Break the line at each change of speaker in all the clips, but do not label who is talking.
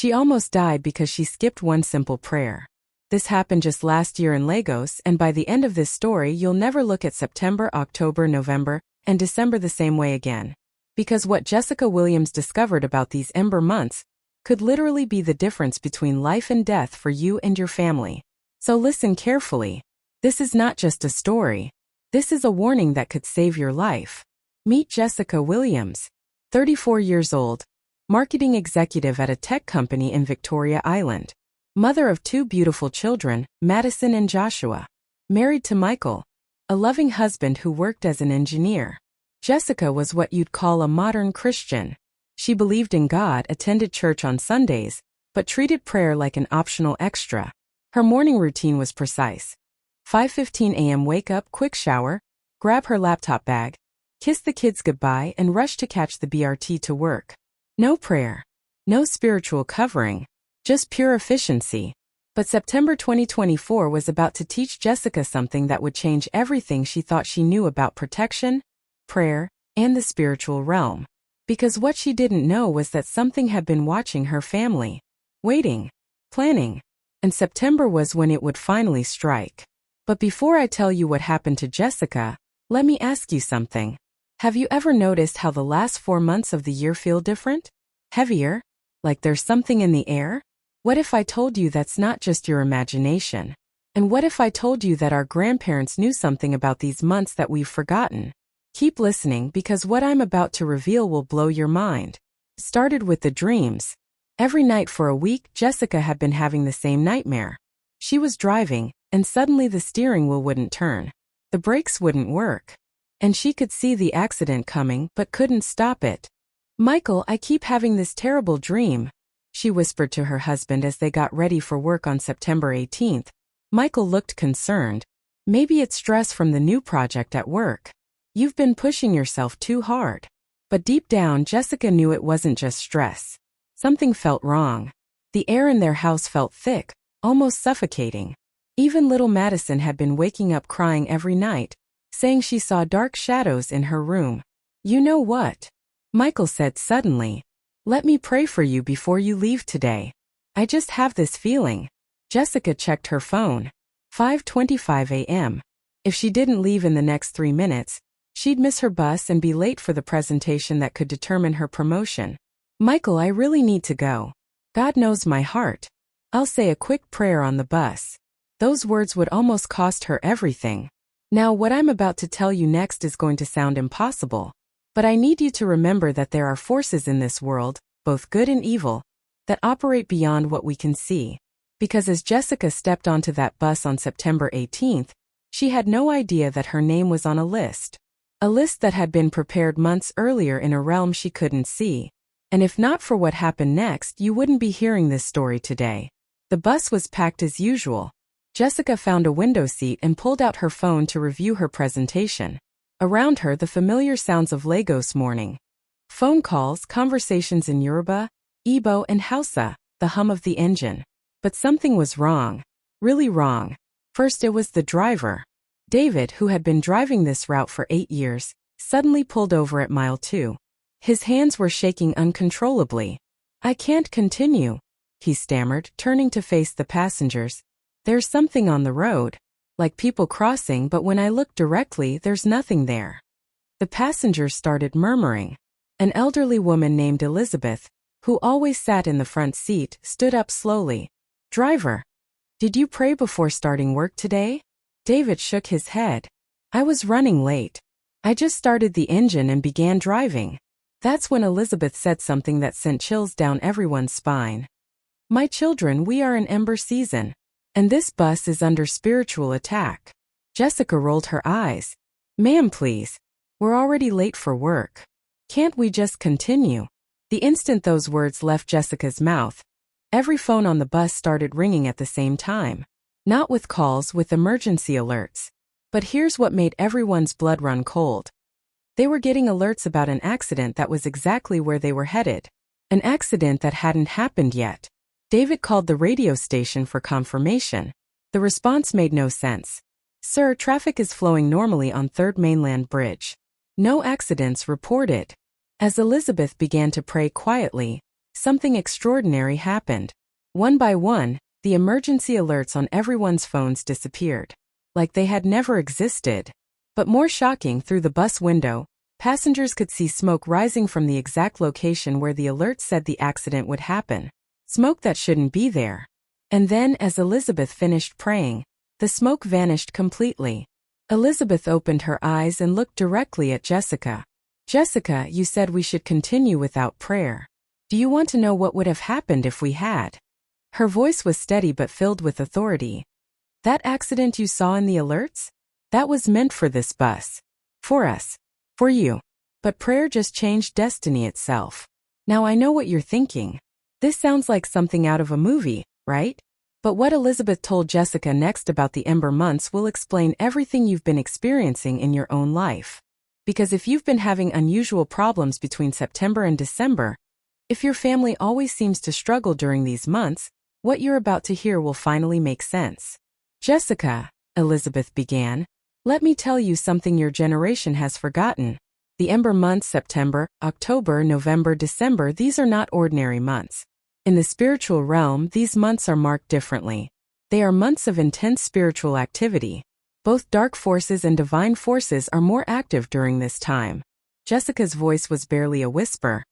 She almost died because she skipped one simple prayer. This happened just last year in Lagos, and by the end of this story you'll never look at September, October, November, and December the same way again. Because what Jessica Williams discovered about these Ember Months could literally be the difference between life and death for you and your family. So listen carefully. This is not just a story. This is a warning that could save your life. Meet Jessica Williams, 34 years old, marketing executive at a tech company in Victoria Island. Mother of two beautiful children, Madison and Joshua. Married to Michael, a loving husband who worked as an engineer. Jessica was what you'd call a modern Christian. She believed in God, attended church on Sundays, but treated prayer like an optional extra. Her morning routine was precise. 5:15 a.m. wake up, quick shower, grab her laptop bag, kiss the kids goodbye and rush to catch the BRT to work. No prayer. No spiritual covering. Just pure efficiency. But September 2024 was about to teach Jessica something that would change everything she thought she knew about protection, prayer, and the spiritual realm. Because what she didn't know was that something had been watching her family. Waiting. Planning. And September was when it would finally strike. But before I tell you what happened to Jessica, let me ask you something. Have you ever noticed how the last 4 months of the year feel different? Heavier? Like there's something in the air? What if I told you that's not just your imagination? And what if I told you that our grandparents knew something about these months that we've forgotten? Keep listening because what I'm about to reveal will blow your mind. Started with the dreams. Every night for a week, Jessica had been having the same nightmare. She was driving, and suddenly the steering wheel wouldn't turn. The brakes wouldn't work. And she could see the accident coming but couldn't stop it. "Michael, I keep having this terrible dream," she whispered to her husband as they got ready for work on September 18th. Michael looked concerned. "Maybe it's stress from the new project at work. You've been pushing yourself too hard." But deep down, Jessica knew it wasn't just stress. Something felt wrong. The air in their house felt thick, almost suffocating. Even little Madison had been waking up crying every night, saying she saw dark shadows in her room. "You know what?" Michael said suddenly. "Let me pray for you before you leave today. I just have this feeling." Jessica checked her phone. 5:25 a.m. If she didn't leave in the next 3 minutes, she'd miss her bus and be late for the presentation that could determine her promotion. "Michael, I really need to go. God knows my heart. I'll say a quick prayer on the bus." Those words would almost cost her everything. Now, what I'm about to tell you next is going to sound impossible. But I need you to remember that there are forces in this world, both good and evil, that operate beyond what we can see. Because as Jessica stepped onto that bus on September 18th, she had no idea that her name was on a list. A list that had been prepared months earlier in a realm she couldn't see. And if not for what happened next, you wouldn't be hearing this story today. The bus was packed as usual. Jessica found a window seat and pulled out her phone to review her presentation. Around her, the familiar sounds of Lagos morning. Phone calls, conversations in Yoruba, Igbo, and Hausa, the hum of the engine. But something was wrong. Really wrong. First, it was the driver. David, who had been driving this route for 8 years, suddenly pulled over at mile 2. His hands were shaking uncontrollably. "I can't continue," he stammered, turning to face the passengers. "There's something on the road. Like people crossing, but when I look directly, there's nothing there." The passengers started murmuring. An elderly woman named Elizabeth, who always sat in the front seat, stood up slowly. "Driver, did you pray before starting work today?" David shook his head. "I was running late. I just started the engine and began driving." That's when Elizabeth said something that sent chills down everyone's spine. "My children, we are in Ember season. And this bus is under spiritual attack." Jessica rolled her eyes. "Ma'am, please. We're already late for work. Can't we just continue?" The instant those words left Jessica's mouth, every phone on the bus started ringing at the same time. Not with calls, with emergency alerts. But here's what made everyone's blood run cold. They were getting alerts about an accident that was exactly where they were headed. An accident that hadn't happened yet. David called the radio station for confirmation. The response made no sense. "Sir, traffic is flowing normally on 3rd Mainland Bridge. No accidents reported." As Elizabeth began to pray quietly, something extraordinary happened. One by one, the emergency alerts on everyone's phones disappeared, like they had never existed. But more shocking, through the bus window, passengers could see smoke rising from the exact location where the alert said the accident would happen. Smoke that shouldn't be there. And then, as Elizabeth finished praying, the smoke vanished completely. Elizabeth opened her eyes and looked directly at Jessica. "Jessica, you said we should continue without prayer. Do you want to know what would have happened if we had?" Her voice was steady but filled with authority. "That accident you saw in the alerts? That was meant for this bus. For us. For you. But prayer just changed destiny itself. Now I know what you're thinking. This sounds like something out of a movie, right?" But what Elizabeth told Jessica next about the Ember Months will explain everything you've been experiencing in your own life. Because if you've been having unusual problems between September and December, if your family always seems to struggle during these months, what you're about to hear will finally make sense. "Jessica," Elizabeth began, "let me tell you something your generation has forgotten. The Ember Months, September, October, November, December, these are not ordinary months. In the spiritual realm, these months are marked differently. They are months of intense spiritual activity. Both dark forces and divine forces are more active during this time." Jessica's voice was barely a whisper.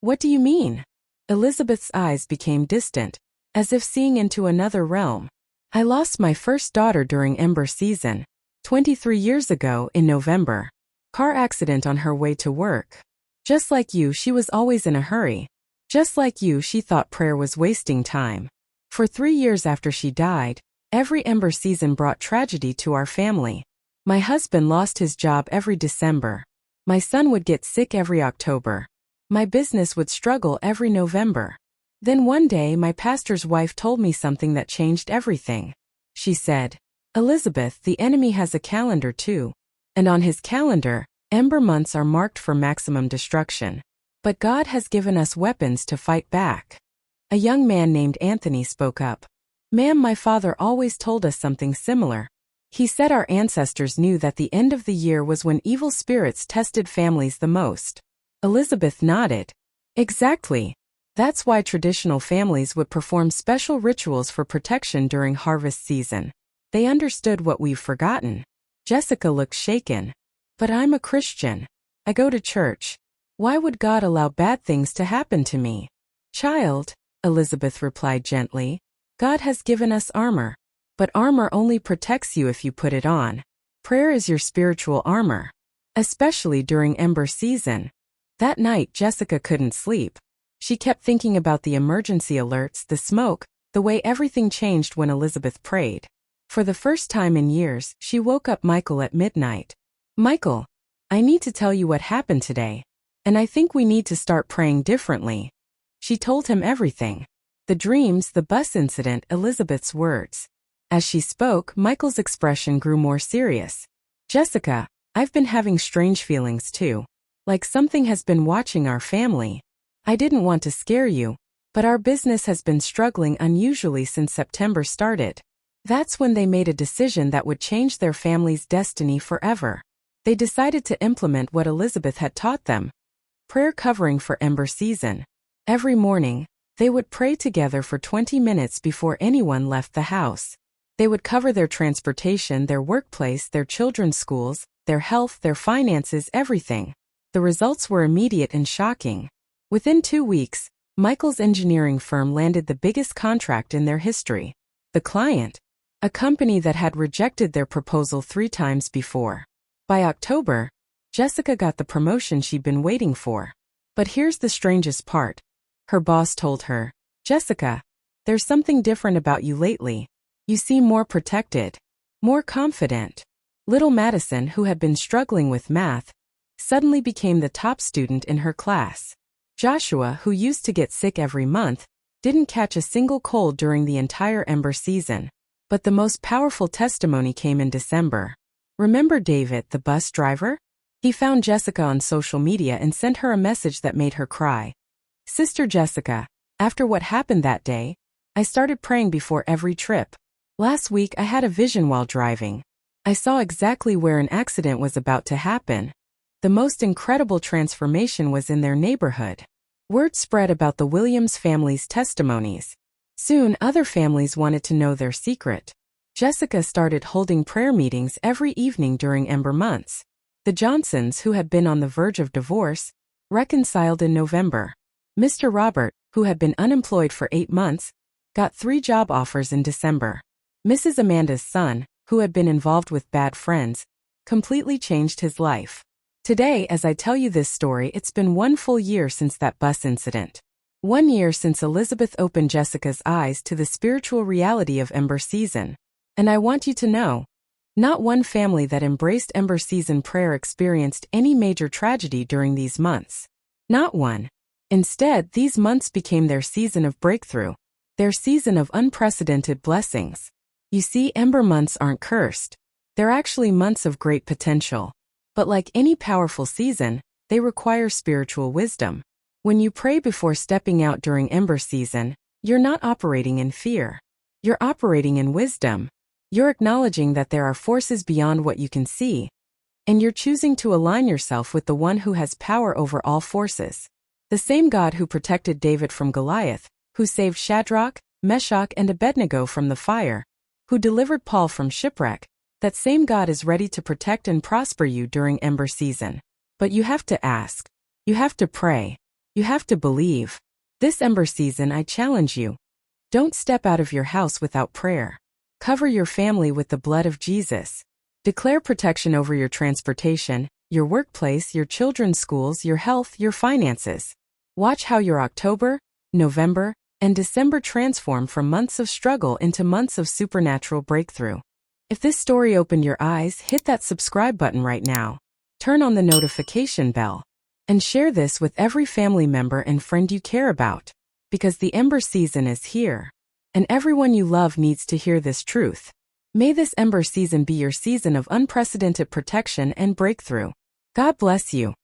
"What do you mean?" Elizabeth's eyes became distant, as if seeing into another realm. "I lost my first daughter during Ember season, 23 years ago in November. Car accident on her way to work. Just like you, she was always in a hurry. Just like you, she thought prayer was wasting time. For 3 years after she died, every Ember season brought tragedy to our family. My husband lost his job every December. My son would get sick every October. My business would struggle every November. Then one day my pastor's wife told me something that changed everything. She said, 'Elizabeth, the enemy has a calendar too. And on his calendar, Ember Months are marked for maximum destruction. But God has given us weapons to fight back.' A young man named Anthony spoke up. 'Ma'am, my father always told us something similar. He said our ancestors knew that the end of the year was when evil spirits tested families the most.' Elizabeth nodded. 'Exactly. That's why traditional families would perform special rituals for protection during harvest season. They understood what we've forgotten.' Jessica looked shaken. 'But I'm a Christian. I go to church. Why would God allow bad things to happen to me?' 'Child,' Elizabeth replied gently, 'God has given us armor. But armor only protects you if you put it on. Prayer is your spiritual armor. Especially during Ember season.' That night Jessica couldn't sleep. She kept thinking about the emergency alerts, the smoke, the way everything changed when Elizabeth prayed. For the first time in years, she woke up Michael at midnight. 'Michael, I need to tell you what happened today. And I think we need to start praying differently.' She told him everything. The dreams, the bus incident, Elizabeth's words. As she spoke, Michael's expression grew more serious. 'Jessica, I've been having strange feelings too. Like something has been watching our family. I didn't want to scare you, but our business has been struggling unusually since September started.' That's when they made a decision that would change their family's destiny forever. They decided to implement what Elizabeth had taught them. Prayer covering for Ember season. Every morning, they would pray together for 20 minutes before anyone left the house. They would cover their transportation, their workplace, their children's schools, their health, their finances, everything. The results were immediate and shocking. Within 2 weeks, Michael's engineering firm landed the biggest contract in their history. The client? A company that had rejected their proposal 3 times before. By October, Jessica got the promotion she'd been waiting for. But here's the strangest part. Her boss told her, "Jessica, there's something different about you lately. You seem more protected. More confident." Little Madison, who had been struggling with math, suddenly became the top student in her class. Joshua, who used to get sick every month, didn't catch a single cold during the entire Ember season. But the most powerful testimony came in December. Remember David, the bus driver? He found Jessica on social media and sent her a message that made her cry. "Sister Jessica, after what happened that day, I started praying before every trip. Last week I had a vision while driving. I saw exactly where an accident was about to happen. The most incredible transformation was in their neighborhood. Word spread about the Williams family's testimonies. Soon, other families wanted to know their secret. Jessica started holding prayer meetings every evening during Ember Months. The Johnsons, who had been on the verge of divorce, reconciled in November. Mr. Robert, who had been unemployed for 8 months, got 3 job offers in December. Mrs. Amanda's son, who had been involved with bad friends, completely changed his life. Today, as I tell you this story, it's been 1 full year since that bus incident. 1 year since Elizabeth opened Jessica's eyes to the spiritual reality of Ember Season. And I want you to know, not one family that embraced Ember Season prayer experienced any major tragedy during these months. Not one. Instead, these months became their season of breakthrough, their season of unprecedented blessings. You see, Ember Months aren't cursed. They're actually months of great potential. But like any powerful season, they require spiritual wisdom. When you pray before stepping out during Ember Season, you're not operating in fear. You're operating in wisdom. You're acknowledging that there are forces beyond what you can see, and you're choosing to align yourself with the one who has power over all forces. The same God who protected David from Goliath, who saved Shadrach, Meshach, and Abednego from the fire, who delivered Paul from shipwreck, that same God is ready to protect and prosper you during Ember Season. But you have to ask. You have to pray. You have to believe. This Ember Season, I challenge you. Don't step out of your house without prayer. Cover your family with the blood of Jesus. Declare protection over your transportation, your workplace, your children's schools, your health, your finances. Watch how your October, November, and December transform from months of struggle into months of supernatural breakthrough. If this story opened your eyes, hit that subscribe button right now. Turn on the notification bell. And share this with every family member and friend you care about. Because the Ember Season is here. And everyone you love needs to hear this truth. May this Ember Season be your season of unprecedented protection and breakthrough. God bless you.